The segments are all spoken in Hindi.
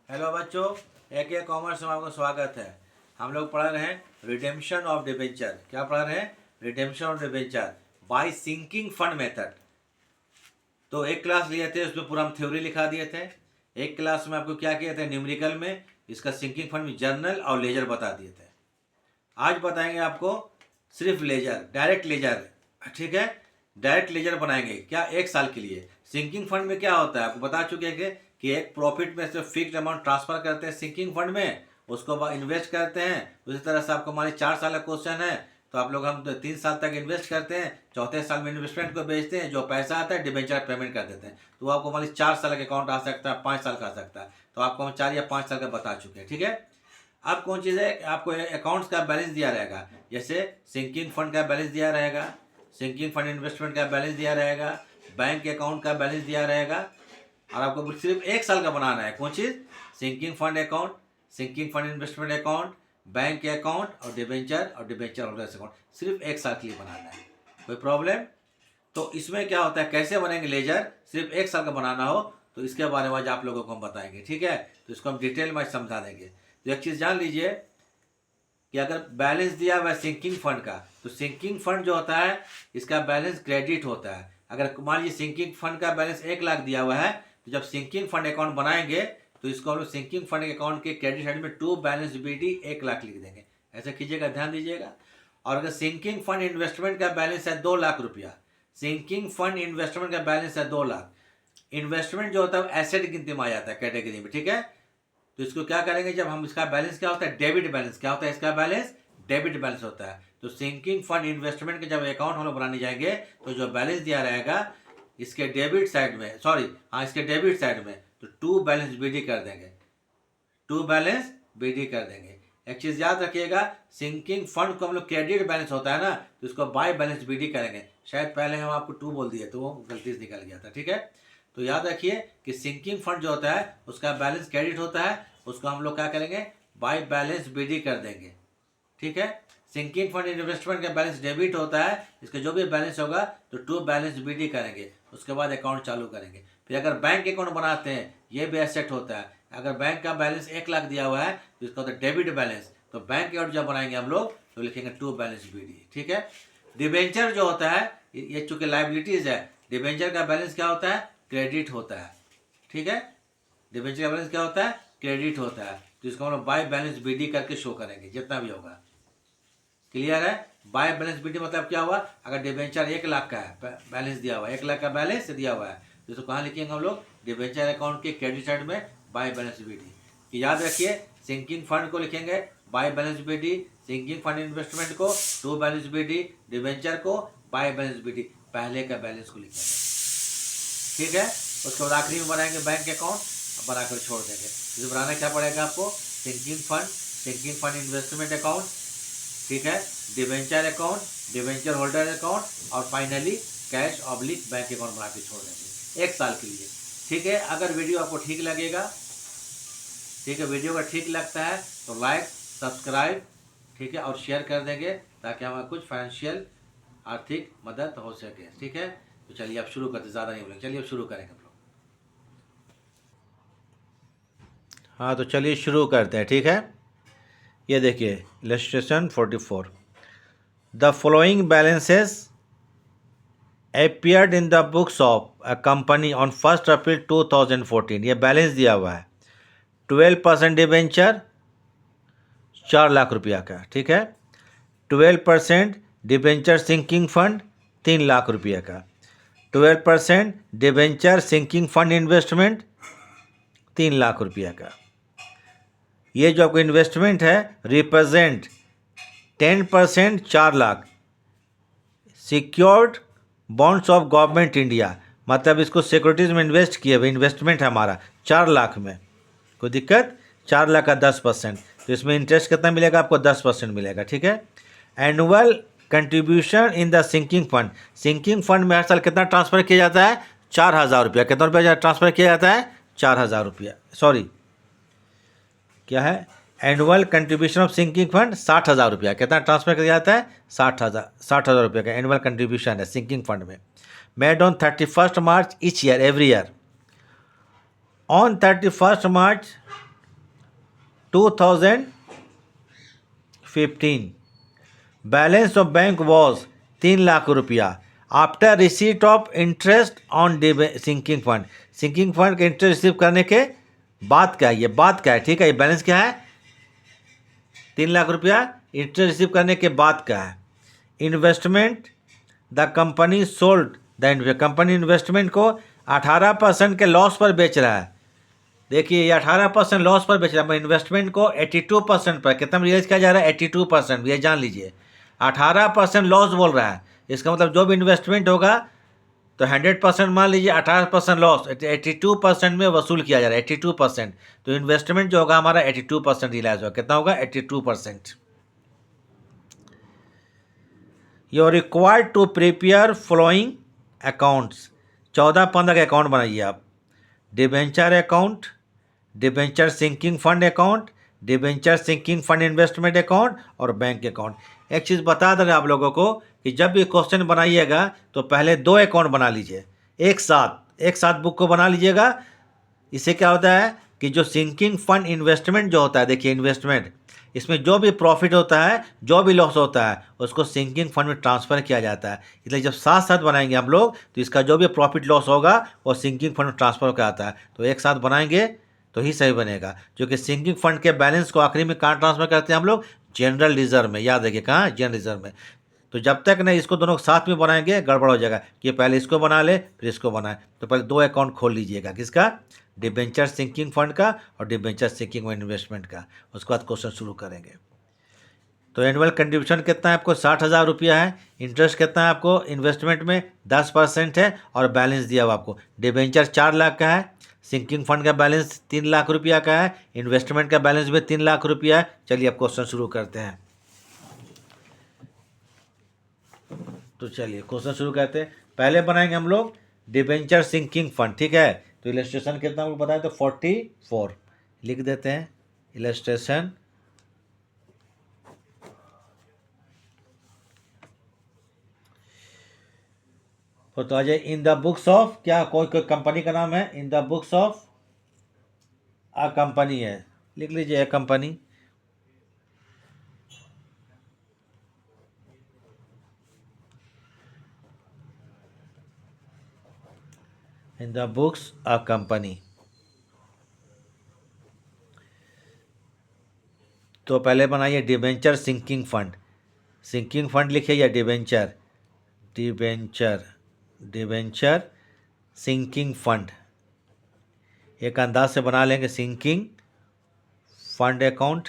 हेलो बच्चों, एक कॉमर्स में आपका स्वागत है। हम लोग पढ़ रहे हैं रिडेम्पशन ऑफ डिबेंचर। क्या पढ़ रहे हैं? Redemption of debenture by sinking fund method. तो एक क्लास लिए थे, उसमें पूरा हम थ्योरी लिखा दिए थे। एक क्लास में आपको क्या किए थे, न्यूमेरिकल में इसका सिंकिंग फंड में जर्नल और लेजर बता दिए थे। आज बताएंगे आपको सिर्फ लेजर, डायरेक्ट लेजर। ठीक है, डायरेक्ट लेजर बनाएंगे। क्या? एक साल के लिए। सिंकिंग फंड में क्या होता है आपको बता चुके हैं कि एक प्रॉफिट में से फिक्स्ड अमाउंट ट्रांसफर करते हैं सिंकिंग फंड में, उसको बाद इन्वेस्ट करते हैं। उसी तरह से आपको मान लीजिए 4 साल का क्वेश्चन है तो आप लोग हम 3 साल तक इन्वेस्ट करते हैं, चौथे साल में इन्वेस्टमेंट को बेचते हैं, जो पैसा आता है डिबेंचर पेमेंट कर देते हैं। तो आपको मान लीजिए 4 साल का अकाउंट आ सकता है, 5 साल का आ सकता है। तो आपको हम 4 या 5 साल का बता चुके हैं। ठीक है, अब कौन चीज़ है, आपको अकाउंट्स का बैलेंस दिया रहेगा। जैसे सिंकिंग फंड का बैलेंस दिया रहेगा, सिंकिंग फंड इन्वेस्टमेंट का बैलेंस दिया रहेगा, बैंक अकाउंट का बैलेंस दिया रहेगा। और आपको सिर्फ एक साल का बनाना है। कौन चीज़? Sinking fund account, sinking fund investment account, bank account और डिबेंचर होल्डर्स अकाउंट। सिर्फ एक साल के लिए बनाना है। कोई प्रॉब्लम? तो इसमें क्या होता है, कैसे बनेंगे लेजर, सिर्फ एक साल का बनाना हो तो इसके बारे में आज आप लोगों को हम बताएंगे। ठीक है, तो इसको हम डिटेल में समझा देंगे। तो एक चीज़ जान लीजिए कि अगर बैलेंस दिया हुआ है सिंकिंग फंड का, तो सिंकिंग फंड जो होता है इसका बैलेंस क्रेडिट होता है। अगर मान लीजिए सिंकिंग फंड का बैलेंस 1 लाख दिया हुआ है, तो जब सिंकिंग फंड अकाउंट बनाएंगे तो इसको हम लोग सिंकिंग फंड अकाउंट के क्रेडिट साइड में टू बैलेंस BD 1 लाख लिख देंगे। ऐसा कीजिएगा, ध्यान दीजिएगा। और अगर सिंकिंग फंड इन्वेस्टमेंट का बैलेंस है 2 लाख रुपया, सिंकिंग फंड इन्वेस्टमेंट का बैलेंस है 2 लाख। इन्वेस्टमेंट जो होता है एसेट गिनती में आ जाता है कैटेगरी में। ठीक है, तो इसको क्या करेंगे, जब हम इसका बैलेंस क्या होता है, डेबिट बैलेंस। क्या होता है इसका बैलेंस? डेबिट बैलेंस होता है। तो सिंकिंग फंड इन्वेस्टमेंट के जब अकाउंट हम लोग बनाने जाएंगे तो जो बैलेंस दिया रहेगा इसके डेबिट साइड में, इसके डेबिट साइड में तो टू बैलेंस BD कर देंगे, टू बैलेंस BD कर देंगे। एक चीज़ याद रखिएगा, सिंकिंग फंड को हम लोग क्रेडिट बैलेंस होता है ना, तो इसको बाय बैलेंस BD करेंगे। शायद पहले हम आपको 2 बोल दिए तो वो गलती से निकल गया था। ठीक है, तो याद रखिए कि सिंकिंग फंड जो होता है उसका बैलेंस क्रेडिट होता है, उसको हम लोग क्या करेंगे, बाय बैलेंस BD कर देंगे। ठीक है, सिंकिंग फंड इन्वेस्टमेंट का बैलेंस डेबिट होता है, इसका जो भी बैलेंस होगा तो टू बैलेंस BD करेंगे, उसके बाद अकाउंट चालू करेंगे। फिर अगर बैंक अकाउंट बनाते हैं, ये भी एसेट होता है। अगर बैंक का बैलेंस 1 लाख दिया हुआ है तो इसका होता है डेबिट बैलेंस। तो बैंक अकाउंट जब बनाएंगे हम लोग तो लिखेंगे टू बैलेंस BD। ठीक है, डिबेंचर जो होता है ये चूंकि लाइबिलिटीज है, डिबेंचर का बैलेंस क्या होता है, क्रेडिट होता है। ठीक है, डिबेंचर का बैलेंस क्या होता है, क्रेडिट होता है। तो इसको हम लोग बाय बैलेंस BD करके शो करेंगे जितना भी होगा। क्लियर है? बाय बैलेंस BD मतलब क्या हुआ, अगर डिबेंचर 1 लाख का है, बैलेंस दिया हुआ है 1 लाख का बैलेंस दिया हुआ है, तो इसको कहाँ लिखेंगे हम लोग, डिबेंचर अकाउंट के क्रेडिट साइड में बाय बैलेंस BD। कि याद रखिए, सिंकिंग फंड को लिखेंगे by balance BD, sinking fund investment को टू बैलेंस BD, डिबेंचर को बाय बैलेंस BD, पहले का बैलेंस को लिखेंगे। ठीक है, उसके बाद आखिरी में बनाएंगे बैंक अकाउंट, बनाकर छोड़ देंगे। तो बनाना क्या पड़ेगा आपको, सिंकिंग फंड इन्वेस्टमेंट अकाउंट, ठीक है, debenture account, debenture holder account और finally cash oblique bank account बना के छोड़ देंगे 1 साल के लिए। ठीक है, अगर वीडियो आपको ठीक लगेगा, ठीक है, वीडियो अगर ठीक लगता है तो लाइक सब्सक्राइब, ठीक है, और शेयर कर देंगे ताकि हमें कुछ फाइनेंशियल आर्थिक मदद हो सके। ठीक है, तो चलिए अब शुरू करते, ज़्यादा नहीं बोलेंगे, चलिए अब शुरू करेंगे हम लोग। हाँ, तो चलिए शुरू करते हैं। ठीक है, ये देखिए illustration 44। The following balances appeared in the books of a company on 1st April 2014। ये बैलेंस दिया हुआ है। 12% डिबेंचर 4 लाख रुपया का। ठीक है, 12% डिबेंचर सिंकिंग फंड 3 लाख रुपया का, 12% debenture sinking fund investment 3 lakh रुपया का। ये जो आपको इन्वेस्टमेंट है represent 10% 4 lakh secured bonds of government India, मतलब इसको सिक्योरिटीज़ में इन्वेस्ट किए हुए, इन्वेस्टमेंट है हमारा 4 लाख में। कोई दिक्कत? 4 लाख का 10%, तो इसमें इंटरेस्ट कितना मिलेगा आपको, 10% मिलेगा। ठीक है, annual contribution in the sinking fund, sinking fund में हर साल कितना ट्रांसफ़र किया जाता है, 4,000 रुपया। कितना रुपया ट्रांसफ़र किया जाता है, 4,000 रुपया। सॉरी, क्या है, annual contribution of sinking fund 60,000 रुपया। कितना ट्रांसफर किया जाता है, 60,000 रुपये का एनुअल कंट्रीब्यूशन है सिंकिंग फंड में। Made on 31 March each year, every year. On 31 March 2015 balance of bank was 3 lakh रुपया after receipt of interest on sinking fund. Sinking fund का इंटरेस्ट रिसीव करने के बाद क्या है, ये बात क्या है, ठीक है, ये बैलेंस क्या है, 3 लाख रुपया इंटरेस्ट रिसीव करने के बाद क्या है। Investment the company sold the company investment को 18% के लॉस पर बेच रहा है। देखिए ये 18% लॉस पर बेच रहा है, इन्वेस्टमेंट को 82% पर, कितना रियलाइज किया जा रहा है, 82%, ये जान लीजिए। 18% लॉस बोल रहा है, इसका मतलब जो भी इन्वेस्टमेंट होगा तो 100% मान लीजिए, 18% लॉस, 82% में वसूल किया जा रहा है, 82%। तो इन्वेस्टमेंट जो होगा हमारा 82% रियलाइज होगा, कितना होगा, 82%। You are required to prepare following accounts. 14-15 के अकाउंट बनाइए आप। Debenture account, debenture sinking fund account, debenture sinking fund investment account और बैंक अकाउंट। एक चीज़ बता दें आप लोगों को कि जब भी क्वेश्चन बनाइएगा तो पहले 2 अकाउंट बना लीजिए, एक साथ बुक को बना लीजिएगा। इससे क्या होता है कि जो सिंकिंग फंड इन्वेस्टमेंट जो होता है, देखिए इन्वेस्टमेंट, इसमें जो भी प्रॉफिट होता है, जो भी लॉस होता है, उसको सिंकिंग फंड में ट्रांसफ़र किया जाता है। इसलिए जब साथ साथ बनाएंगे हम लोग तो इसका जो भी प्रॉफिट लॉस होगा वो सिंकिंग फंड में ट्रांसफ़र होकर आता है। तो एक साथ बनाएंगे तो ही सही बनेगा, क्योंकि सिंकिंग फंड के बैलेंस को आखिरी में कहाँ ट्रांसफ़र करते हैं हम लोग, जनरल रिजर्व में। याद रखिए कहाँ, जनरल रिजर्व में। तो जब तक नहीं इसको दोनों साथ में बनाएंगे गड़बड़ हो जाएगा कि पहले इसको बना ले फिर इसको बनाए। तो पहले 2 अकाउंट खोल लीजिएगा, किसका, डिबेंचर सिंकिंग फंड का और डिबेंचर सिंकिंग इन्वेस्टमेंट का। उसके बाद क्वेश्चन शुरू करेंगे। तो एनुअल कंट्रीब्यूशन कितना है आपको, 60,000 रुपया है। इंटरेस्ट कितना है आपको, इन्वेस्टमेंट में 10% है और बैलेंस दिया हुआ आपको। डिबेंचर 4 लाख का है, सिंकिंग फंड का बैलेंस 3 लाख रुपया का है, इन्वेस्टमेंट का बैलेंस भी 3 लाख रुपया है। चलिए अब क्वेश्चन शुरू करते हैं। तो चलिए क्वेश्चन शुरू करते हैं। पहले बनाएंगे हम लोग डिबेंचर सिंकिंग फंड, ठीक है। तो इलस्ट्रेशन कितना आपको बताएं, तो 44 लिख देते हैं इलस्ट्रेशन। तो आ जाए इन द बुक्स ऑफ, क्या कोई कंपनी का नाम है, in the books of a company है, लिख लीजिए A company. In the books a company. तो पहले बनाइए debenture sinking fund. Sinking fund लिखिए या डिबेंचर, डिबेंचर सिंकिंग फंड। एक अंदाज से बना लेंगे, सिंकिंग फंड अकाउंट।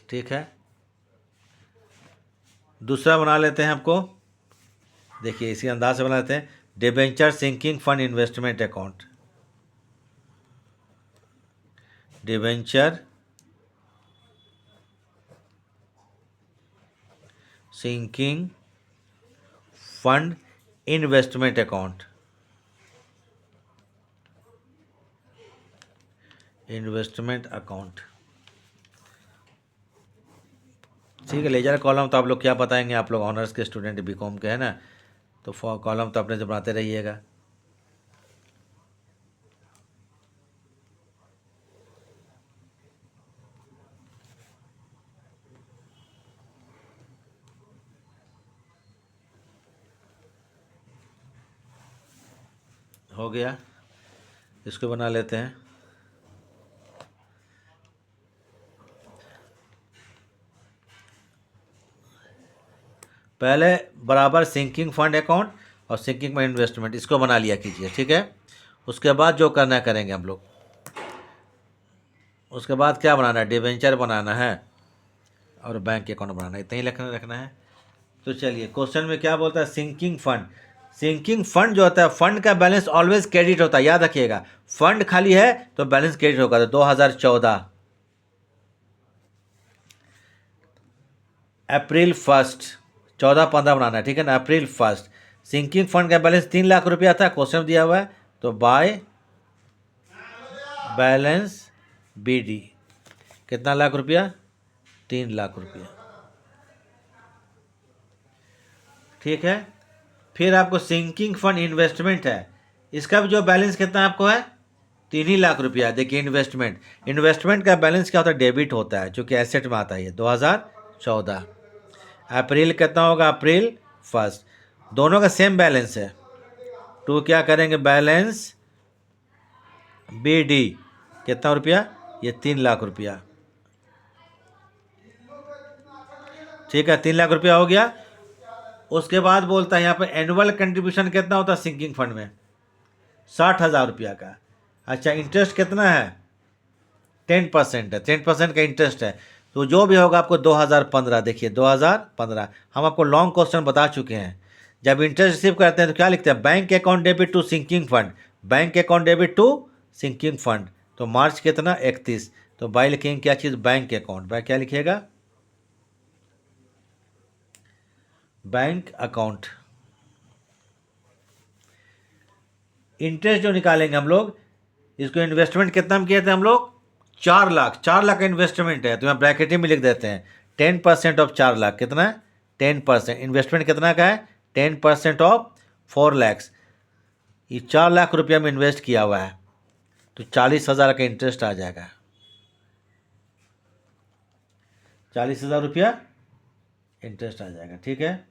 ठीक है, दूसरा बना लेते हैं आपको, देखिए इसी अंदाज से बना लेते हैं, debenture sinking fund investment account. Debenture sinking fund investment account, investment account. ठीक है, लेजर कॉलम तो आप लोग क्या बताएंगे, आप लोग ऑनर्स के स्टूडेंट बीकॉम के हैं ना, तो कॉलम तो अपने से बनाते रहिएगा। हो गया, इसको बना लेते हैं। पहले बराबर सिंकिंग फंड अकाउंट और सिंकिंग फंड इन्वेस्टमेंट, इसको बना लिया कीजिए, ठीक है। उसके बाद जो करना है करेंगे हम लोग। उसके बाद क्या बनाना है, डिबेंचर बनाना है और बैंक अकाउंट बनाना है, इतना ही रखना है। तो चलिए क्वेश्चन में क्या बोलता है, सिंकिंग फंड। सिंकिंग फंड जो होता है, फंड का बैलेंस ऑलवेज क्रेडिट होता है, याद रखिएगा। फंड खाली है तो बैलेंस क्रेडिट होगा। तो 2014 अप्रैल 1, 14-15 बनाना है, ठीक है ना। अप्रैल 1 सिंकिंग फंड का बैलेंस 3 लाख रुपया था, क्वेश्चन दिया हुआ है। तो बाय बैलेंस बीडी कितना लाख रुपया, 3 लाख रुपया, ठीक है। फिर आपको सिंकिंग फंड इन्वेस्टमेंट है, इसका भी जो बैलेंस कितना आपको है 3 ही लाख रुपया। देखिए इन्वेस्टमेंट का बैलेंस क्या होता है, डेबिट होता है, चूँकि एसेट में आता है ये 2014। अप्रैल कितना होगा, अप्रैल 1, दोनों का सेम बैलेंस है। तो क्या करेंगे, बैलेंस BD कितना रुपया, ये 3 लाख रुपया। ठीक है, 3 लाख रुपया हो गया। उसके बाद बोलता है यहाँ पर एनुअल कंट्रीब्यूशन कितना होता है सिंकिंग फंड में, 60,000 रुपया का। अच्छा, इंटरेस्ट कितना है, 10% है, 10% का इंटरेस्ट है। तो जो भी होगा आपको 2015, देखिए 2015 हम आपको लॉन्ग क्वेश्चन बता चुके हैं। जब इंटरेस्ट रिसीव करते हैं तो क्या लिखते हैं, bank account debit to sinking fund, bank account debit to sinking fund. तो मार्च कितना 31, तो बाई लिखेंगे क्या चीज़, बैंक अकाउंट। बाई क्या लिखिएगा, बैंक अकाउंट। इंटरेस्ट जो निकालेंगे हम लोग, इसको इन्वेस्टमेंट कितना में किए थे हम लोग, 4 लाख, 4 लाख का इन्वेस्टमेंट है। तो यहाँ ब्रैकेट में लिख देते हैं 10% ऑफ 4 लाख कितना है, 10%। इन्वेस्टमेंट कितना का है, 10% ऑफ 4 लाख। ये 4 लाख रुपया में इन्वेस्ट किया हुआ है, तो 40,000 का इंटरेस्ट आ जाएगा, 40,000 रुपया इंटरेस्ट आ जाएगा। ठीक है,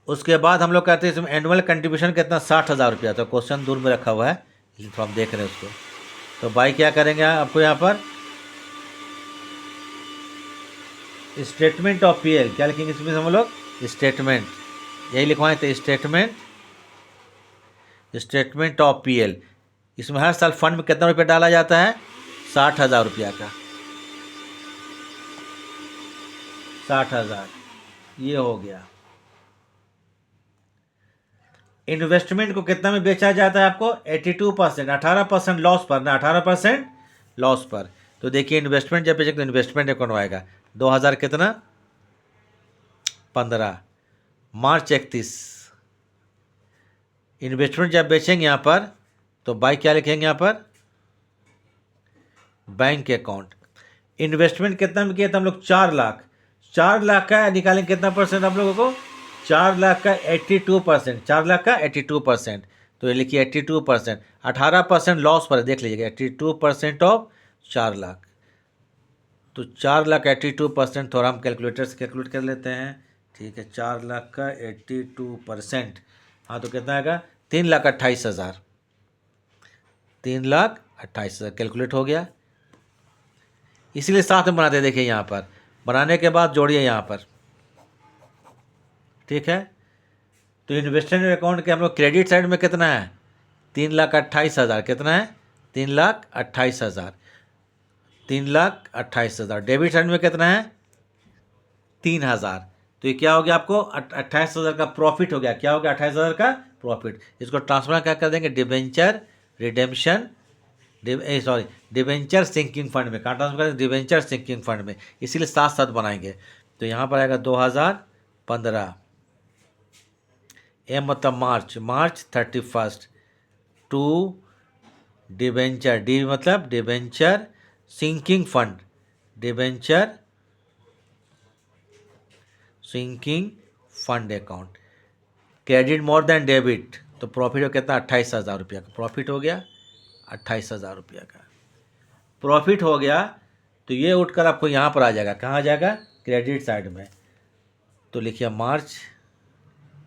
उसके बाद हम लोग कहते हैं इसमें एनुअल कंट्रीब्यूशन कितना, 60,000 रुपया। तो क्वेश्चन दूर में रखा हुआ है, तो हम देख रहे हैं उसको। तो बाई क्या करेंगे आपको यहाँ पर, स्टेटमेंट ऑफ PL क्या लिखेंगे इसमें हम लोग, स्टेटमेंट, यही लिखवाएं थे, स्टेटमेंट ऑफ PL। इसमें हर साल फंड में कितना रुपया डाला जाता है, 60,000 रुपया का, 60,000 ये हो गया। इन्वेस्टमेंट को कितना में बेचा जाता है आपको, 82%, 18% लॉस पर ना, 18% लॉस पर। तो देखिए इन्वेस्टमेंट जब बेचेंगे तो इन्वेस्टमेंट अकाउंट आएगा 2000 कितना 15, मार्च 31। इन्वेस्टमेंट जब बेचेंगे यहाँ पर तो बाई क्या लिखेंगे यहाँ पर, बैंक अकाउंट। इन्वेस्टमेंट कितना में किया था हम लोग, 4 लाख, 4 लाख का निकालेंगे कितना परसेंट हम लोगों को, 4 लाख का 82%, 4 लाख का 82%। तो ये लिखिए 82%, 18% लॉस पर, देख लीजिएगा 82% ऑफ 4 लाख। तो 4 लाख 82%, थोड़ा हम कैलकुलेटर से कैलकुलेट कर लेते हैं। ठीक है, 4 लाख का 82%, हाँ तो कितना आएगा, 3,28,000, 3,28,000 कैलकुलेट हो गया। इसीलिए साथ में बनाते, देखिए यहाँ पर बनाने के बाद जोड़िए यहाँ पर। ठीक है, तो इन्वेस्टमेंट अकाउंट के हम लोग क्रेडिट साइड में कितना है, 3,28,000, कितना है 3,28,000, 3,28,000। डेबिट साइड में कितना है 3,000। तो ये क्या हो गया आपको 28,000 का प्रॉफिट हो गया। क्या हो गया 28,000 का प्रॉफिट। इसको ट्रांसफर क्या कर देंगे, debenture redemption, debenture sinking fund में। कहाँ ट्रांसफर करेंगे, डिबेंचर सिंकिंग फंड में। इसीलिए साथ साथ बनाएंगे। तो यहाँ पर आएगा 2015, एम मतलब मार्च 31 टू डिबेंचर, डी मतलब debenture sinking fund, debenture sinking fund account. Credit more than debit, तो प्रॉफिट हो कितना 28,000 रुपया का प्रॉफिट हो गया, 28,000 रुपया का प्रॉफिट हो गया। तो ये उठकर आपको यहाँ पर आ जाएगा, कहाँ आ जाएगा, क्रेडिट साइड में। तो लिखिए मार्च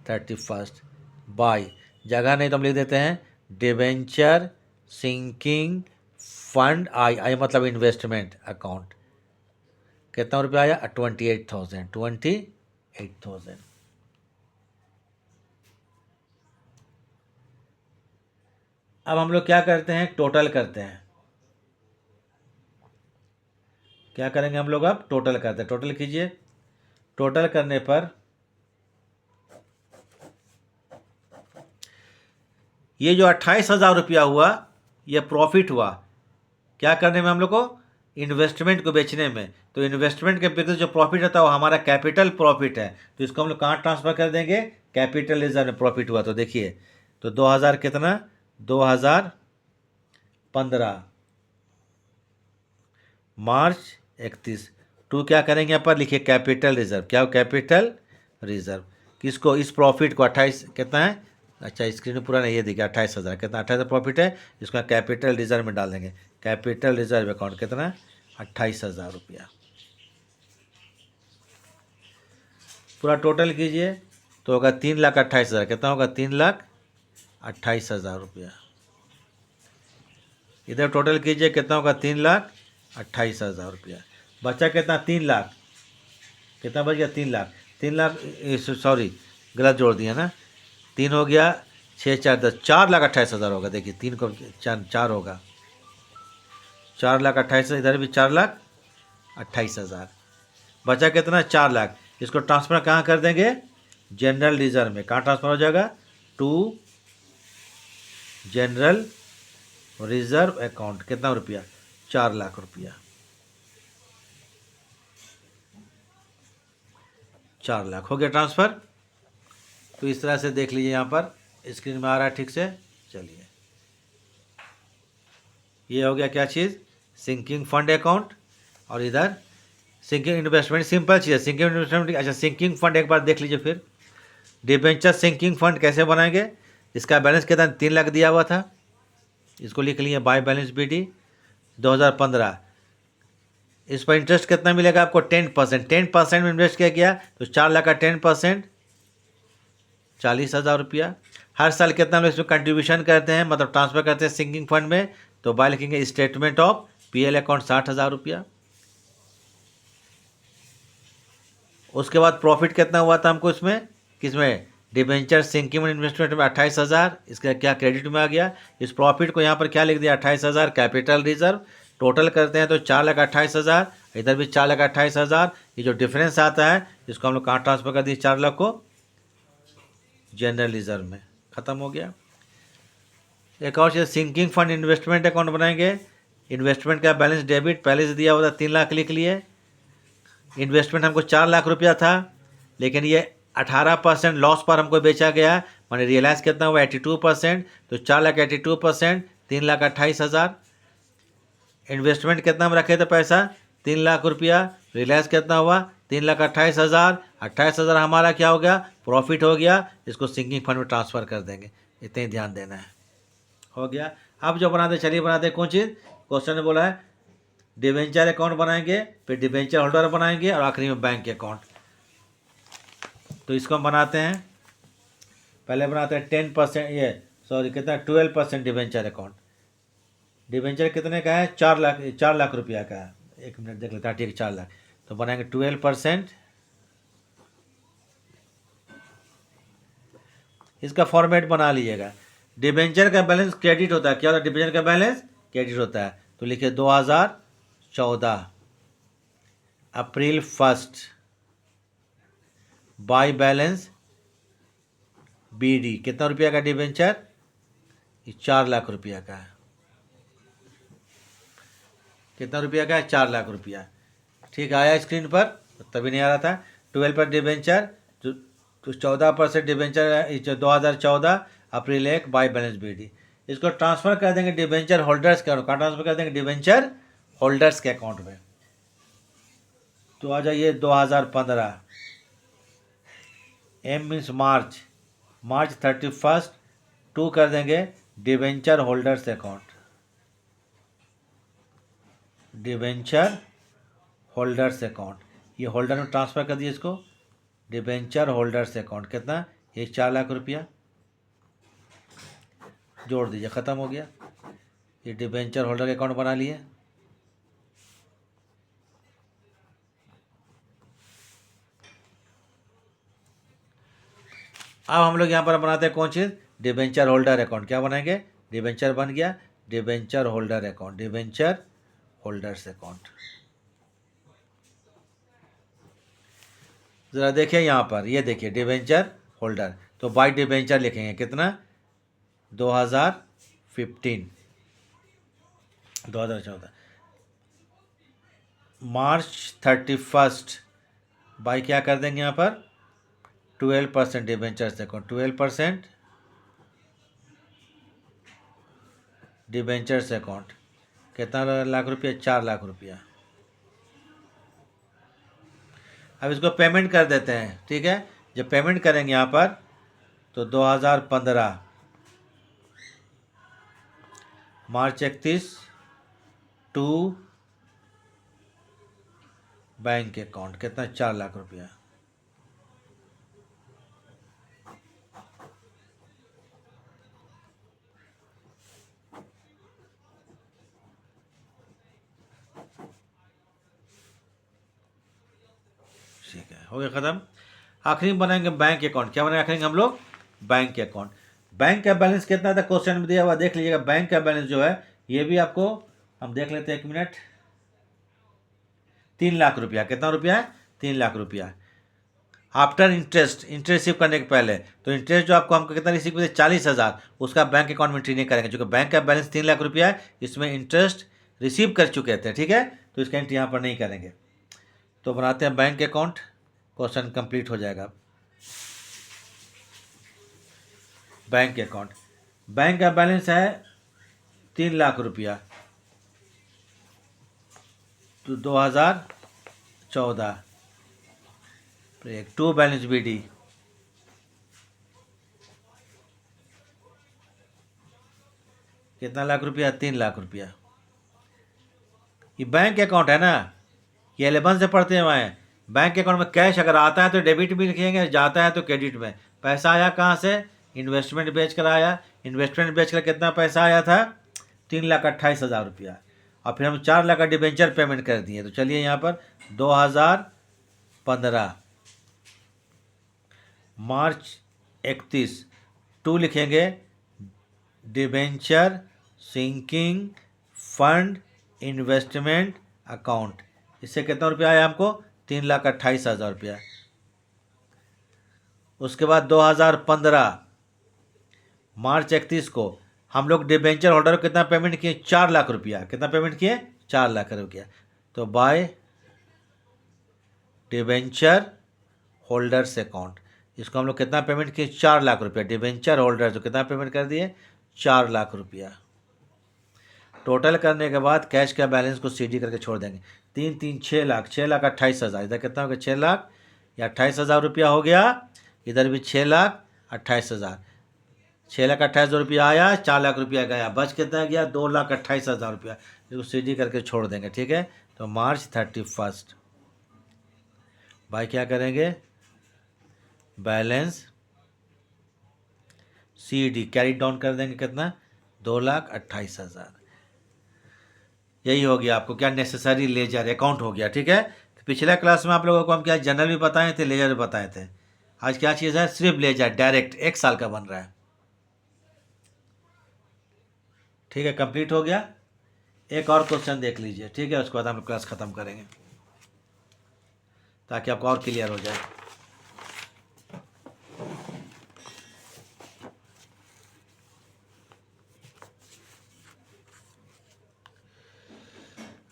31 बाई, जगह नहीं तो हम लिख देते हैं डिबेंचर सिंकिंग फंड, आई मतलब इन्वेस्टमेंट अकाउंट। कितना रुपया आया 28,000। अब हम लोग क्या करते हैं, टोटल करते हैं। क्या करेंगे हम लोग, अब टोटल करते हैं। टोटल कीजिए, टोटल करने पर ये जो 28,000 रुपया हुआ ये प्रॉफिट हुआ। क्या करने में हम लोग को, इन्वेस्टमेंट को बेचने में। तो इन्वेस्टमेंट के बिक्री जो प्रॉफिट होता है वो हमारा कैपिटल प्रॉफिट है। तो इसको हम लोग कहाँ ट्रांसफर कर देंगे, कैपिटल रिजर्व में प्रॉफिट हुआ। तो देखिए, तो 2000 कितना 2015 मार्च 31। टू क्या करेंगे यहाँ पर लिखिए कैपिटल रिजर्व। क्या हो कैपिटल रिजर्व? किसको? इस प्रॉफिट को 28 कितना है? अच्छा स्क्रीन में पूरा नहीं, ये देखिए 28,000 कितना 28,000 प्रॉफिट है, इसको कैपिटल रिजर्व में डाल देंगे। कैपिटल रिजर्व अकाउंट कितना है? 28,000 रुपया। पूरा टोटल कीजिए तो होगा 3,28,000। कितना होगा? 3,28,000 रुपया। इधर टोटल कीजिए कितना होगा? 3,28,000 रुपया। बचा कितना? 3 लाख। कितना बच गया? 3 लाख। 3 लाख सॉरी गलत जोड़ दिया ना। 3 हो गया, 6 4 10, 4,28,000 होगा। देखिए 3 को 4 होगा, 4,28,000। इधर भी 4,28,000। बचा कितना? 4 लाख। इसको ट्रांसफ़र कहाँ कर देंगे? जनरल रिजर्व में। कहाँ ट्रांसफ़र हो जाएगा? To general reserve account. कितना रुपया? 4 लाख रुपया। 4 लाख हो गया ट्रांसफ़र। तो इस तरह से देख लीजिए, यहाँ पर स्क्रीन में आ रहा है ठीक से। चलिए ये हो गया क्या चीज़? Sinking fund account. और इधर सिंकिंग इन्वेस्टमेंट, सिंपल चीज़ है सिंकिंग इन्वेस्टमेंट। अच्छा सिंकिंग फंड एक बार देख लीजिए फिर। डिबेंचर सिंकिंग फंड कैसे बनाएंगे? इसका बैलेंस कितना? 3 लाख दिया हुआ था, इसको लिख लिए बाय बैलेंस BD 2015। इस पर इंटरेस्ट कितना मिलेगा आपको? 10%। 10% में इन्वेस्ट किया गया तो 4 लाख का 10% 40,000 रुपया। हर साल कितना हम लोग इसमें कंट्रीब्यूशन करते हैं, मतलब ट्रांसफ़र करते हैं सिंकिंग फंड में, तो बाय लिखेंगे स्टेटमेंट ऑफ PL अकाउंट 60,000 रुपया। उसके बाद प्रॉफिट कितना हुआ था हमको इसमें? किसमें? डिबेंचर सिंकिंग इन्वेस्टमेंट में 28,000। इसका क्या क्रेडिट में आ गया? इस प्रॉफिट को यहाँ पर क्या लिख दिया? 28,000 कैपिटल रिजर्व। टोटल करते हैं तो 4,28,000। इधर भी 4,28,000। ये जो डिफरेंस आता है इसको हम लोग कहाँ ट्रांसफर कर दिए? 4 लाख को जनरल रिजर्व में। ख़त्म हो गया। एक और चीज़ सिंकिंग फंड इन्वेस्टमेंट अकाउंट बनाएंगे। इन्वेस्टमेंट का बैलेंस डेबिट पहले से दिया हुआ था, 3 लाख लिख लिए। इन्वेस्टमेंट हमको 4 लाख रुपया था, लेकिन ये 18% लॉस पर हमको बेचा गया, मैंने रियलाइज़ कितना हुआ? 82%। तो 4,82%, 3,28,000। इन्वेस्टमेंट कितना हम रखे थे पैसा? 3 लाख रुपया। रियलाइज़ कितना हुआ? 3,28,000। 28,000 हमारा क्या हो गया? प्रॉफिट हो गया। इसको सिंकिंग फंड में ट्रांसफ़र कर देंगे। इतने ही ध्यान देना है। हो गया। अब जो बनाते, चलिए बनाते कौन चीज़? क्वेश्चन ने बोला है डिबेंचर अकाउंट बनाएंगे, फिर डिबेंचर होल्डर बनाएंगे और आखिरी में बैंक अकाउंट। तो इसको हम बनाते हैं। पहले बनाते हैं 10%, ये सॉरी कितना? 12% डिबेंचर अकाउंट। डिबेंचर कितने का है? 4 लाख, 4 लाख रुपया का है। 1 मिनट देख लेता है। ठीक है 4 लाख। तो बनाएंगे 12%। इसका फॉर्मेट बना लीजिएगा। डिबेंचर का बैलेंस क्रेडिट होता है। क्या होता है? डिबेंचर का बैलेंस क्रेडिट होता है। तो लिखिए 2014 अप्रैल 1 बाय बैलेंस BD। कितना रुपया का डिबेंचर? 4 लाख रुपया का है। कितना रुपया का है? 4 लाख रुपया। ठीक आया स्क्रीन पर? तभी नहीं आ रहा था। 12% डिबेंचर, तो 14% डिबेंचर 2014 अप्रैल 1 बाय बैलेंस BD। इसको ट्रांसफ़र कर देंगे डिबेंचर होल्डर्स के अकाउंट। कहाँ ट्रांसफ़र कर देंगे? डिबेंचर होल्डर्स के अकाउंट में। तो आ जाइए 2015 M मीन्स मार्च 31। 2 कर देंगे debenture holders account. Debenture holders account, ये होल्डर में ट्रांसफ़र कर दिए इसको। डिबेंचर होल्डर्स अकाउंट कितना? ये 4 लाख रुपया जोड़ दीजिए। ख़त्म हो गया। ये डिबेंचर होल्डर अकाउंट बना लिए। अब हम लोग यहाँ पर बनाते हैं कौन चीज़? Debenture holder account. क्या बनाएंगे? डिबेंचर बन गया, debenture holder account, debenture holders account. ज़रा देखिए यहाँ पर, ये देखिए डिबेंचर होल्डर। तो बाय डिबेंचर लिखेंगे कितना? 2015 2014 मार्च 31 बाय क्या कर देंगे यहाँ पर? 12% डिबेंचर्स अकाउंट। 12% डिबेंचर्स अकाउंट, कितना लाख रुपया? 4 लाख रुपया। अब इसको पेमेंट कर देते हैं, ठीक है। जब पेमेंट करेंगे यहाँ पर तो 2015 मार्च 31 टू बैंक अकाउंट, कितना? 4 लाख रुपया। ठीक है, हो गया ख़त्म। आखिरी में बनाएंगे बैंक अकाउंट। क्या बनाएंगे आखिरी में हम लोग? Bank account. बैंक का बैलेंस कितना था क्वेश्चन में दिया हुआ, देख लीजिएगा। बैंक का बैलेंस जो है ये भी आपको हम देख लेते हैं, 1 मिनट। 3 लाख रुपया। कितना रुपया है? 3 लाख रुपया। आफ्टर इंटरेस्ट, इंटरेस्ट रिसीव करने के पहले, तो इंटरेस्ट जो आपको हमको कितना रिसीव करते? 40,000। उसका बैंक अकाउंट में एंट्री नहीं करेंगे, क्योंकि बैंक का बैलेंस 3 लाख रुपया है, इसमें इंटरेस्ट रिसीव कर चुके थे, ठीक है। तो इसका एंट्री यहाँ पर नहीं करेंगे। तो बनाते हैं बैंक अकाउंट, क्वेश्चन कंप्लीट हो जाएगा। बैंक अकाउंट, बैंक का बैलेंस है 3 लाख रुपया। तो 2014 टू बैलेंस BD, कितना लाख रुपया? 3 लाख रुपया। ये बैंक अकाउंट है ना, ये 11 से पढ़ते हैं वहाँ। बैंक अकाउंट में कैश अगर आता है तो डेबिट भी लिखेंगे, जाता है तो क्रेडिट में। पैसा आया कहाँ से? इन्वेस्टमेंट बेच कर आया। इन्वेस्टमेंट बेच कर कितना पैसा आया था? 3,28,000 रुपया। और फिर हम 4 लाख का डिबेंचर पेमेंट कर दिए। तो चलिए यहाँ पर 2015 मार्च 31 टू लिखेंगे, debenture sinking fund investment account. इससे कितना रुपया आया हमको? 3,28,000 रुपया। उसके बाद 2015 मार्च 31 को हम लोग डिबेंचर होल्डर को कितना पेमेंट किए? 4 लाख रुपया। कितना पेमेंट किए? 4 लाख रुपया। तो बाय डिबेंचर होल्डर्स अकाउंट, इसको हम लोग कितना पेमेंट किए? 4 लाख रुपया। डिबेंचर होल्डर तो कितना पेमेंट कर दिए? 4 लाख रुपया। टोटल करने के बाद कैश का बैलेंस को CD करके छोड़ देंगे। 3 3 6 लाख, 6,28,000। इधर कितना हो गया? 6 लाख या 28,000 रुपया हो गया। इधर भी 6,28,000। 6,28,000 रुपया आया, 4 लाख रुपया गया, बच कितना गया? 2,28,000 रुपया। इसको CD करके छोड़ देंगे, ठीक है। तो मार्च 31 भाई क्या करेंगे? बैलेंस CD कैरी डाउन कर देंगे, कितना? 2,28,000। यही हो गया आपको क्या? नेसेसरी लेजर अकाउंट हो गया, ठीक है। तो पिछले क्लास में आप लोगों को हम क्या जनरल भी बताए थे, लेजर भी बताए थे। आज क्या चीज़ है? सिर्फ लेजर, डायरेक्ट 1 साल का बन रहा है, ठीक है। कंप्लीट हो गया। एक और क्वेश्चन देख लीजिए, ठीक है। उसके बाद हम क्लास ख़त्म करेंगे ताकि आपको और क्लियर हो जाए।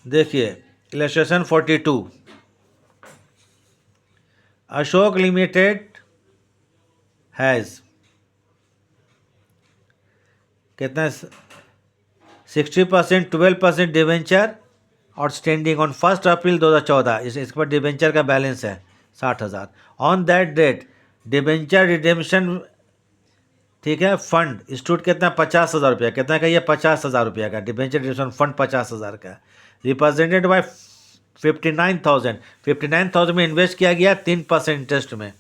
देखिए इलस्ट्रेशन 42, अशोक लिमिटेड हैज़ कितना? 60%, 12% डिवेंचर आउटस्टैंडिंग ऑन 1 अप्रैल 2014। इसके बाद डिवेंचर का बैलेंस है 60,000। On that date debenture redemption, ठीक है, फंड इंस्टीट्यूट कितना? 50,000 रुपया। कितना का? ये 50,000 रुपया का डिवेंचर रिडेम्पशन फंड 50,000 का। Represented by 59,000। 59,000 में इन्वेस्ट किया गया 3% इंटरेस्ट में।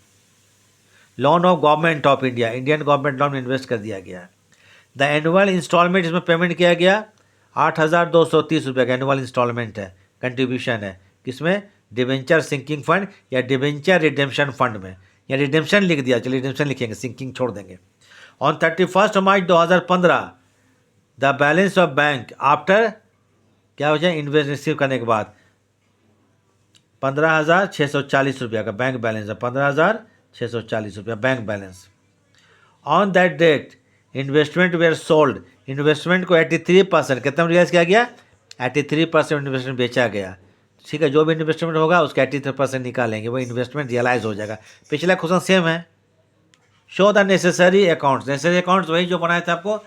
Loan of government of India, Indian government loan में इन्वेस्ट कर दिया गया। द एनुअल इंस्टॉलमेंट, इसमें पेमेंट किया गया 8,230 रुपये का एनुअल इंस्टॉलमेंट है, कंट्रीब्यूशन है। किसमें? डिवेंचर सिंकिंग फंड या डिवेंचर रिडेम्पशन फंड में, या रिडेम्पशन लिख दिया, चलिए रिडेम्पशन लिखेंगे, सिंकिंग छोड़ देंगे। On 31 March 2015 the balance of bank after क्या हो जाए? इन्वेस्ट रिसीव करने के बाद 15,640 रुपया का बैंक बैलेंस है। 15,640 रुपया bank balance. On that date investment were sold, investment को 83% कितना रियलाइज किया गया? 83% इन्वेस्टमेंट बेचा गया, ठीक है। जो भी इन्वेस्टमेंट होगा उसका 83% निकालेंगे, वो इन्वेस्टमेंट रियलाइज हो जाएगा। पिछला क्वेश्चन सेम है। Show the necessary accounts, necessary accounts वही जो बनाए थे आपको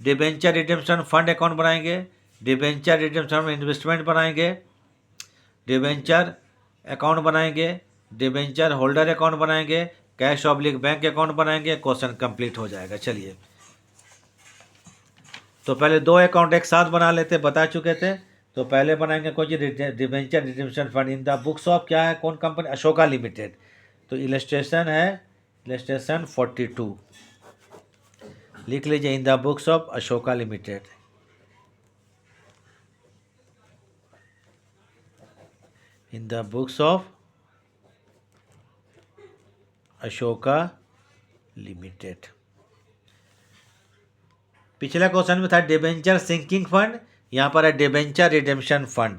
डिबेंचर रिडेम्पशन फंड अकाउंट बनाएंगे, डिबेंचर रिडेम्पशन इन्वेस्टमेंट बनाएंगे, डिबेंचर अकाउंट बनाएंगे, डिबेंचर होल्डर अकाउंट बनाएंगे, कैश ऑब्लिक बैंक अकाउंट बनाएंगे। क्वेश्चन कंप्लीट हो जाएगा। चलिए, तो पहले दो अकाउंट एक साथ बना लेते, बता चुके थे। तो पहले बनाएंगे कौन सी, debenture redemption fund in the books of, क्या है, कौन कंपनी, अशोका लिमिटेड। तो इलस्ट्रेशन है, इलस्ट्रेशन 42 लिख लीजिए, in the books of Ashoka limited, in the books of Ashoka limited. पिछला क्वेश्चन में था डिबेंचर सिंकिंग फंड, यहाँ पर है डिबेंचर रिडेम्पशन फंड।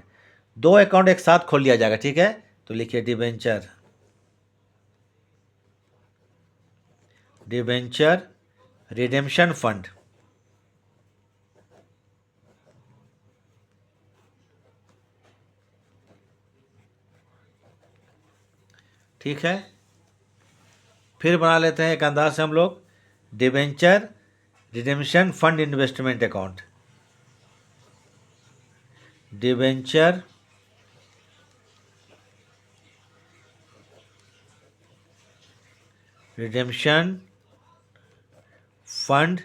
दो अकाउंट एक साथ खोल लिया जाएगा, ठीक है। तो लिखिए डिबेंचर, डिबेंचर रिडेम्पशन फंड, ठीक है। फिर बना लेते हैं एक अंदाज से हम लोग, debenture redemption fund investment account, debenture redemption fund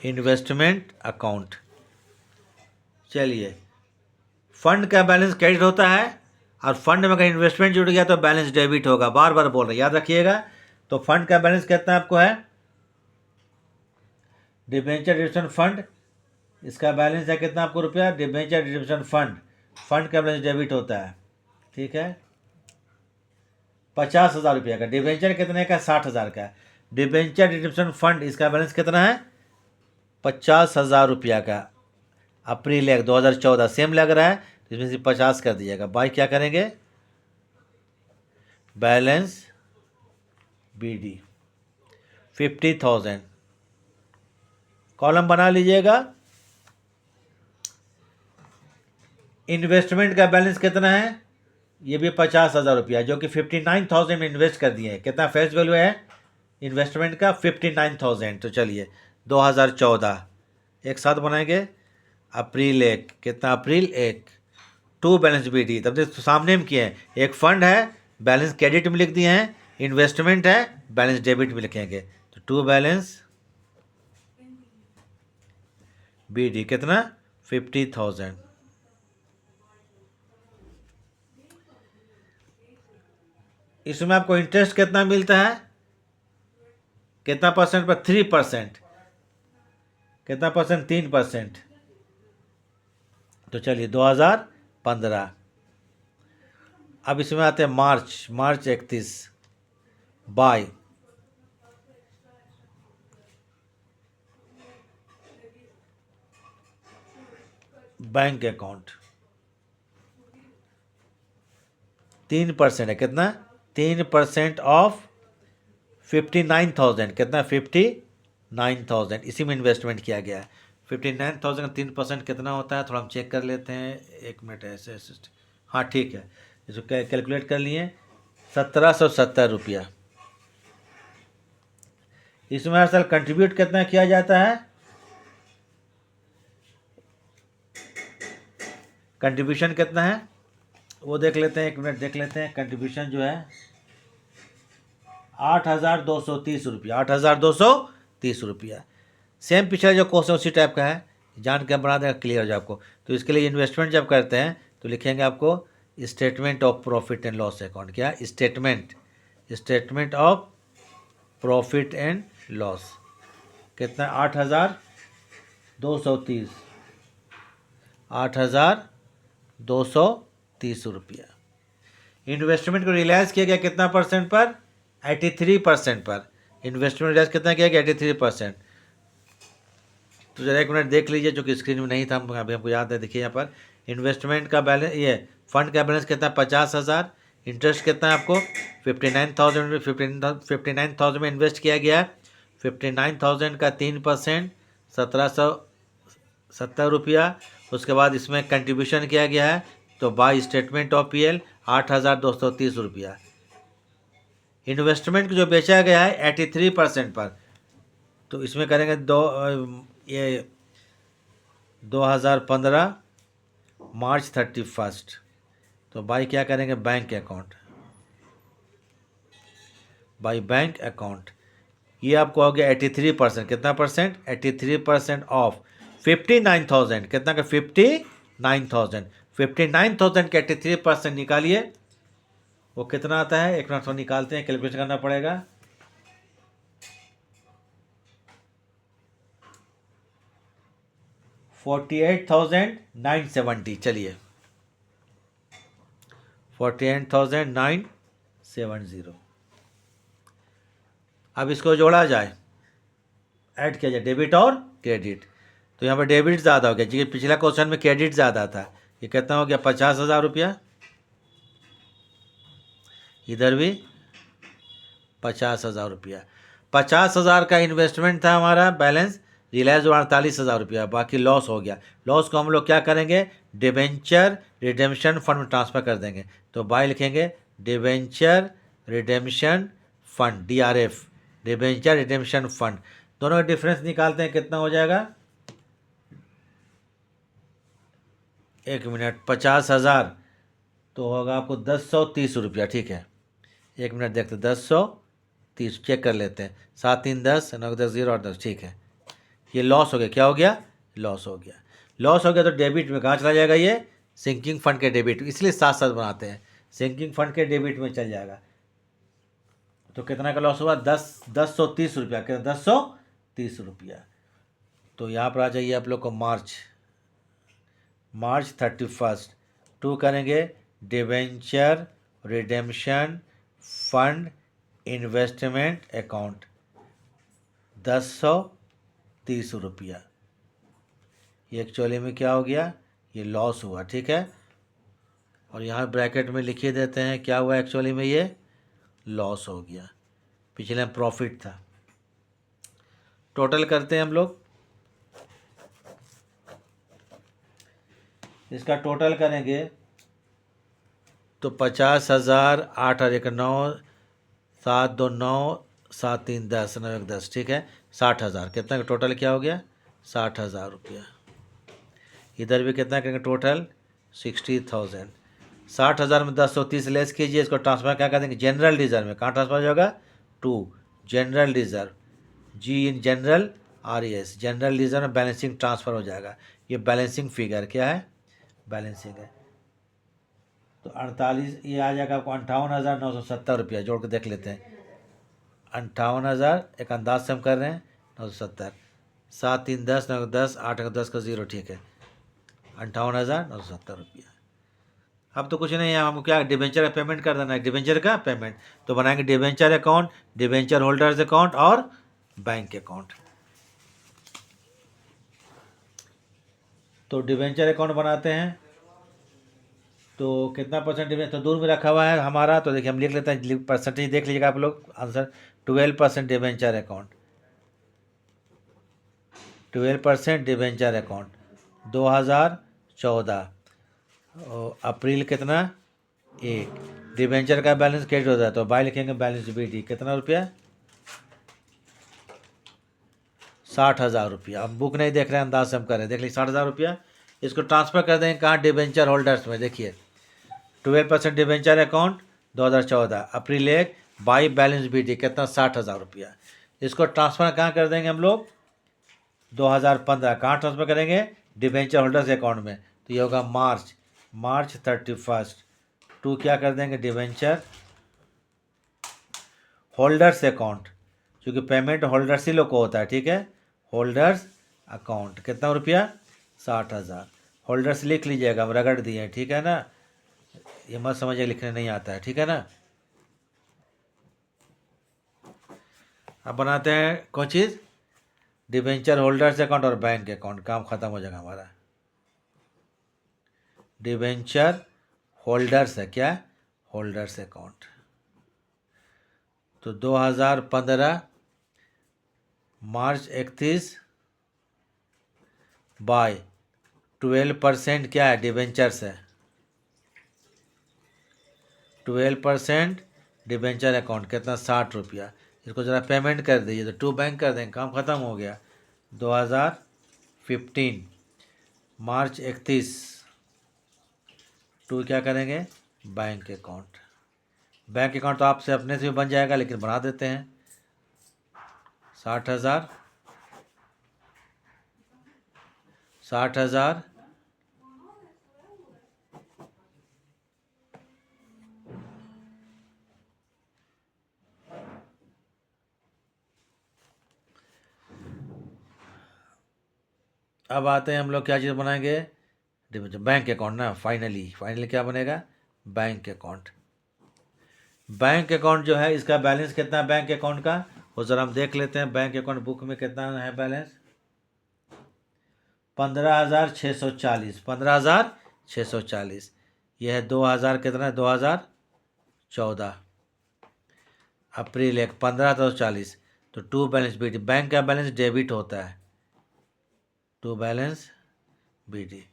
investment account. चलिए, फंड का बैलेंस क्रेडिट होता है और फंड में अगर इन्वेस्टमेंट जुड़ गया तो बैलेंस डेबिट होगा। बार बार बोल रहे, याद रखिएगा। तो फंड का बैलेंस कितना आपको है, डिबेंचर रिडेम्पशन फंड, इसका बैलेंस है कितना आपको रुपया, डिबेंचर रिडेम्पशन फंड, फंड का बैलेंस डेबिट होता है, ठीक है। 50,000 रुपये का। डिबेंचर कितने का, 60,000 का। डिबेंचर रिडेम्पशन फंड, इसका बैलेंस कितना है, 50,000 रुपया का। अप्रैल 1 2014 सेम लग रहा है, तो इसमें से 50 कर दीजिएगा। बाई क्या करेंगे, बैलेंस BD 50,000, कॉलम बना लीजिएगा। इन्वेस्टमेंट का बैलेंस कितना है, ये भी 50,000 रुपया, जो कि 59,000 में इन्वेस्ट कर दिए हैं। कितना फेस वैल्यू है इन्वेस्टमेंट का, 59,000। तो चलिए 2014 एक साथ बनाएंगे, अप्रैल 1, कितना, अप्रैल 1, टू बैलेंस BD, तब तो सामने में किए हैं। एक फंड है, बैलेंस क्रेडिट में लिख दिए हैं, इन्वेस्टमेंट है, बैलेंस डेबिट में लिखेंगे। तो टू बैलेंस BD कितना, 50,000। इसमें आपको इंटरेस्ट कितना मिलता है, कितना परसेंट पर, 3%। कितना परसेंट, 3%। तो चलिए 2015। अब इसमें आते हैं मार्च 31, बाय बैंक अकाउंट, 3% है, कितना, 3% ऑफ 59,000, कितना, 59,000, इसी में इन्वेस्टमेंट किया गया है। 59,000 का 3% कितना होता है, थोड़ा हम चेक कर लेते हैं, एक मिनट ऐसे ऐसे। हाँ ठीक है, इसको कैलकुलेट कर लिए, 1770 रुपया। इसमें हर साल कंट्रीब्यूट कितना किया जाता है, कंट्रीब्यूशन कितना है वो देख लेते हैं, एक मिनट देख लेते हैं। कंट्रीब्यूशन जो है 8,230 रुपया, 8,230 रुपया। सेम पिछला जो क्वेश्चन उसी टाइप का है, जान के बना देगा, क्लियर हो जाए आपको। तो इसके लिए इन्वेस्टमेंट जब करते हैं तो लिखेंगे आपको statement of profit and loss account. क्या, statement of profit and loss. कितना, 8,230, 8,230 रुपया। इन्वेस्टमेंट को रियलाइज किया गया कितना परसेंट पर, 83% पर। इन्वेस्टमेंट रियलाइज कितना किया गया, 83%। तो जरा एक मिनट देख लीजिए, जो कि स्क्रीन में नहीं था, अभी हमको याद है। देखिए यहाँ पर इन्वेस्टमेंट का बैलेंस, ये फंड का बैलेंस कितना, 50,000। इंटरेस्ट कितना है आपको, 59,000 में इन्वेस्ट किया गया। 59,000 का 3%, 1,770 रुपया। उसके बाद इसमें कंट्रीब्यूशन किया गया है, तो बाय स्टेटमेंट ऑफ PL 8,230 रुपया। इन्वेस्टमेंट जो बेचा गया है 83% पर, तो इसमें करेंगे ये 2015 मार्च 31, तो बाई क्या करेंगे, bank account, by bank account. ये आपको हो गया 83%, कितना परसेंट, 83% ऑफ 59,000, कितना का 59,000, 59,000 के 83% निकालिए, वो कितना आता है, एक मिनट तो निकालते हैं, कैलकुलेशन करना पड़ेगा। $48,970, चलिए 48,970। अब इसको जोड़ा जाए, ऐड किया जाए डेबिट और क्रेडिट, तो यहाँ पर डेबिट ज़्यादा हो गया, क्योंकि पिछला क्वेश्चन में क्रेडिट ज़्यादा था। ये कितना हो गया, 50,000 रुपया, इधर भी 50,000 रुपया। 50,000 का इन्वेस्टमेंट था हमारा, बैलेंस रिलायंस 48,000 रुपया, बाकी लॉस हो गया। लॉस को हम लोग क्या करेंगे, डिबेंचर रिडेम्पशन फंड में ट्रांसफ़र कर देंगे। तो बाय लिखेंगे debenture redemption fund, DRF, debenture redemption fund. दोनों का डिफरेंस निकालते हैं, कितना हो जाएगा, एक मिनट, 50,000 तो होगा आपको 1030 रुपया, ठीक है। एक मिनट देखते, 1030 चेक कर लेते हैं, 7 3 10, 9 10 0 और 10, ठीक है। ये लॉस हो गया, क्या हो गया, लॉस हो गया। लॉस हो गया तो डेबिट में कहाँ चला जाएगा, ये सिंकिंग फंड के डेबिट, इसलिए साथ साथ बनाते हैं, सिंकिंग फंड के डेबिट में चल जाएगा। तो कितना का लॉस हुआ, 1030 रुपया, कितना, 1030 रुपया। तो यहाँ पर आ जाइए आप लोग को मार्च 31, टू करेंगे debenture redemption fund investment account, 1030 रुपया। ये एक्चुअली में क्या हो गया, ये लॉस हुआ, ठीक है। और यहाँ ब्रैकेट में लिखिए देते हैं क्या हुआ, एक्चुअली में ये लॉस हो गया, पिछले में प्रॉफिट था। टोटल करते हैं हम लोग, इसका टोटल करेंगे तो 50,000, 8 और 1 9, 7 2 9, 7 3 10, 9 1 10, ठीक है, 60,000। कितना का टोटल क्या हो गया, 60,000 रुपया। इधर भी कितना करेंगे टोटल, 60,000। 60,000 में 1030 लेस कीजिए, इसको ट्रांसफर क्या कर देंगे, जनरल रिजर्व में। कहाँ ट्रांसफर हो जाएगा, टू जनरल रिजर्व, जी इन जनरल RES, जनरल रिजर्व में बैलेंसिंग ट्रांसफ़र हो जाएगा। ये बैलेंसिंग फिगर क्या है, बैलेंसिंग है। तो 48, ये आ जाएगा आपको 58,970 रुपया, जोड़ के देख लेते हैं। 58,000 एक अंदाज से हम कर रहे हैं, 970, 7 3 10, 9 10, 8 10 का 0, ठीक है, 58,970 रुपया। अब तो कुछ नहीं है, हमको क्या डिबेंचर का पेमेंट कर देना है, डिबेंचर का पेमेंट। तो बनाएंगे debenture account, debenture holders account और बैंक अकाउंट। तो डिबेंचर अकाउंट बनाते हैं, तो कितना परसेंट डिबेंचर, तो दूर में रखा हुआ है हमारा, तो देखिए हम लिख लेते हैं, परसेंटेज देख लीजिएगा आप लोग, answer 12% debenture account, 12% debenture account 2014 अप्रैल कितना, 1, डिबेंचर का बैलेंस क्रेडिट होता है, तो बाय लिखेंगे बैलेंस BD, कितना रुपया, 60,000 रुपया। अब बुक नहीं देख रहे हैं, अंदाज से हम कर रहे हैं, देख लीजिए 60,000 रुपया। इसको ट्रांसफ़र कर देंगे कहाँ, डिबेंचर होल्डर्स में। देखिए 12% debenture account 2014 April 1, by balance BD, कितना, 60,000 रुपया। इसको ट्रांसफ़र कहाँ कर देंगे हम लोग, 2015 कहाँ ट्रांसफ़र करेंगे, डिबेंचर होल्डर्स अकाउंट में। तो ये होगा मार्च 31, टू क्या कर देंगे, डिबेंचर होल्डर्स अकाउंट, क्योंकि पेमेंट होल्डर्स ही लोग को होता है, ठीक है, होल्डर्स अकाउंट, कितना रुपया, 60,000। होल्डर्स लिख लीजिएगा, हम रगड़ दिए हैं, ठीक है ना, ये मत समझिए लिखने नहीं आता है, ठीक है ना। अब बनाते हैं कौन चीज़, डिबेंचर होल्डर्स अकाउंट और बैंक अकाउंट, काम खत्म हो जाएगा हमारा। डिबेंचर होल्डर्स है क्या, होल्डर्स अकाउंट, तो 2015 मार्च 31 बाय 12% क्या है, डिबेंचर्स है, 12% डिबेंचर अकाउंट कितना 60 रुपया, इसको ज़रा पेमेंट कर दीजिए, तो टू बैंक कर देंगे, काम ख़त्म हो गया। 2015 मार्च 31 टू क्या करेंगे, बैंक अकाउंट। बैंक अकाउंट तो आपसे अपने से भी बन जाएगा, लेकिन बना देते हैं 60,000 60,000 अब आते हैं हम लोग क्या चीज़ बनाएंगे, बैंक अकाउंट ना। फाइनली क्या बनेगा, बैंक अकाउंट। बैंक अकाउंट जो है इसका बैलेंस कितना है बैंक अकाउंट का, वो ज़रा हम देख लेते हैं। बैंक अकाउंट बुक में कितना है बैलेंस, 15,640, 15,640। यह है 2000 कितना है, 2014 अप्रैल 1 15,40। तो to balance B D, bank का बैलेंस डेबिट होता है, टू बैलेंस बी डी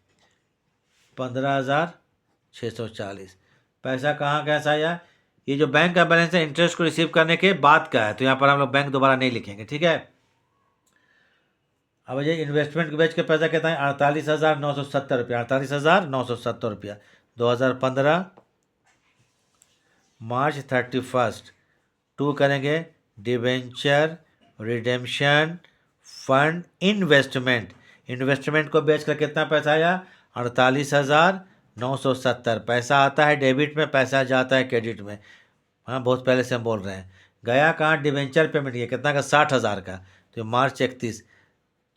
15,640। पैसा कहाँ कैसा आया, ये जो बैंक का बैलेंस है इंटरेस्ट को रिसीव करने के बाद का है, तो यहाँ पर हम लोग बैंक दोबारा नहीं लिखेंगे, ठीक है। अब ये इन्वेस्टमेंट के बेच के पैसा कितना है, 48,970 रुपया, 48,970 रुपया। 2015 मार्च 31 टू करेंगे debenture redemption fund investment. Investment को बेच कर कितना पैसा आया, 48,970। पैसा आता है डेबिट में, पैसा जाता है क्रेडिट में। हाँ, बहुत पहले से हम बोल रहे हैं। गया कहाँ, डिबेंचर पेमेंट, ये कितना का, 60,000 का। तो मार्च 31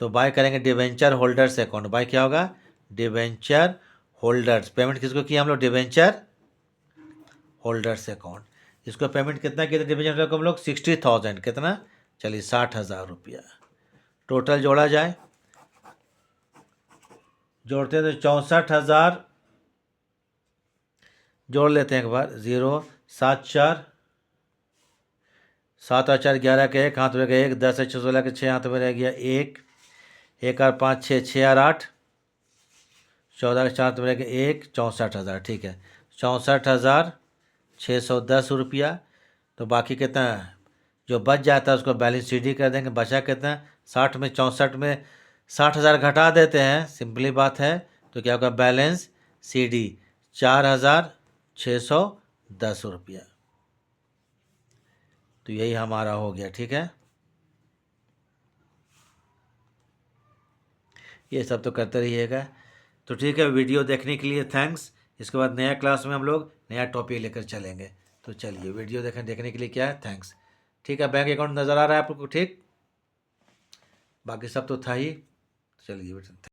तो बाय करेंगे डिबेंचर होल्डर्स अकाउंट। बाय क्या होगा, डिबेंचर होल्डर्स। पेमेंट किसको किया हम लोग, डिबेंचर होल्डर्स अकाउंट। इसको पेमेंट कितना किया था डिबेंचर को हम लोग, 60,000। कितना, चलिए 60,000 रुपया। टोटल जोड़ा जाए, जोड़ते हैं तो 64,000 जोड़ लेते हैं एक बार। 7 और 4 11 के, एक हाथ में गए 1, 10 6 16 के 6 हाथ में रह गया 1, 1 और 5 6, 6 और 8 14 के 4 हाथ में रह गया 1, 64,000। ठीक है, 64,610 रुपया। तो बाकी कितना जो बच जाता है उसको बैलेंस सी डी कर देंगे। बचा कितना, 60 में 64 में 60,000 घटा देते हैं, सिंपली बात है। तो क्या होगा, बैलेंस सी डी 4,610 रुपया। तो यही हमारा हो गया, ठीक है। ये सब तो करते रहिएगा। तो ठीक है, वीडियो देखने के लिए थैंक्स। इसके बाद नया क्लास में हम लोग नया टॉपिक लेकर चलेंगे। तो चलिए, वीडियो देखने के लिए क्या है, थैंक्स। ठीक है, बैंक अकाउंट नज़र आ रहा है आप लोग को, ठीक। बाकी सब तो था ही। चलिए बेटा।